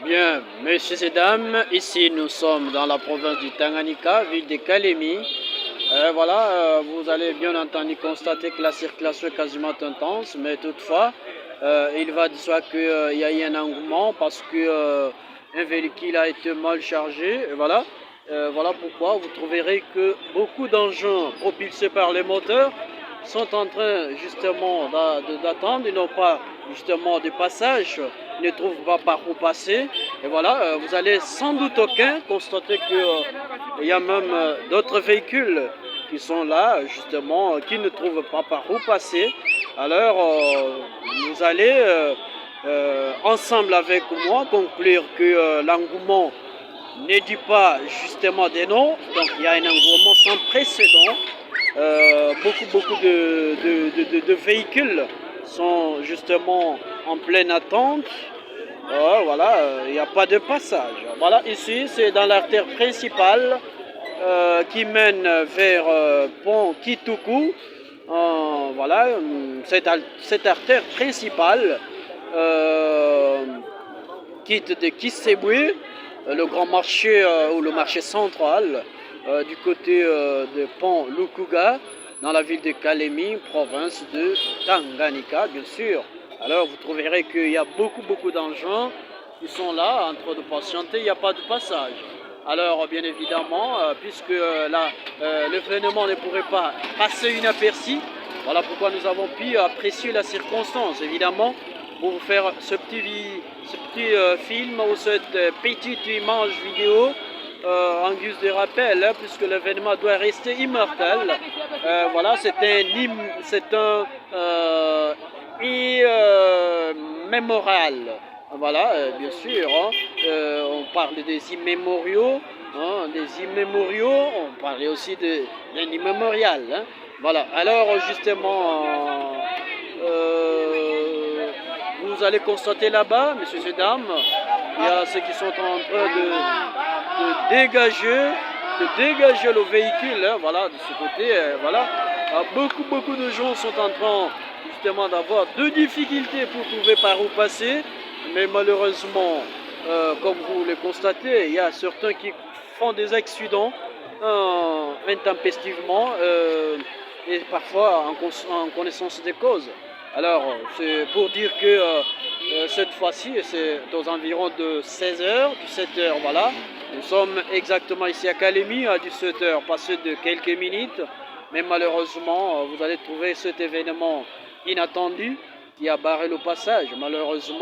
Bien, messieurs et dames, ici nous sommes dans la province du Tanganyika, ville de Kalemi. Vous allez bien entendu constater que la circulation est quasiment intense, mais toutefois, il va de soi qu'il y a eu un engouement parce que un véhicule a été mal chargé. Voilà pourquoi vous trouverez que beaucoup d'engins propulsés par les moteurs sont en train justement d'attendre, ils n'ont pas justement de passage, ils ne trouvent pas par où passer. Et voilà, vous allez sans doute aucun constater qu'il y a même d'autres véhicules qui sont là justement, qui ne trouvent pas par où passer. Alors, vous allez ensemble avec moi conclure que l'engouement ne dit pas justement des noms, donc il y a un engouement sans précédent. Beaucoup de véhicules sont justement en pleine attente. Il n'y a pas de passage. Voilà, ici c'est dans l'artère principale qui mène vers Pont Kituku. Cette artère principale quitte de Kisebwe, le grand marché ou le marché central du côté de Pont Lukuga, dans la ville de Kalemi, province de Tanganyika, bien sûr. Alors vous trouverez qu'il y a beaucoup d'engins qui sont là en train de patienter, il n'y a pas de passage. Alors bien évidemment, puisque l'événement ne pourrait pas passer inaperçu, voilà pourquoi nous avons pu apprécier la circonstance, évidemment, pour vous faire ce petit film ou cette petite image vidéo en guise de rappel, hein, puisque l'événement doit rester immortel. C'est un mémorial. Voilà, bien sûr, hein, on parle des immémoriaux, on parlait aussi d'un immémorial. Hein. Voilà, alors justement, vous allez constater là-bas, messieurs et dames, il y a ceux qui sont en train de dégager le véhicule, hein, voilà, de ce côté, beaucoup de gens sont en train justement d'avoir de difficultés pour trouver par où passer, mais malheureusement, comme vous le constatez, il y a certains qui font des accidents intempestivement et parfois en connaissance des causes. Alors, c'est pour dire que cette fois-ci, c'est aux environs de 16h, 17h, voilà. Nous sommes exactement ici à Kalemi, à 17h, passé de quelques minutes. Mais malheureusement, vous allez trouver cet événement inattendu qui a barré le passage. Malheureusement,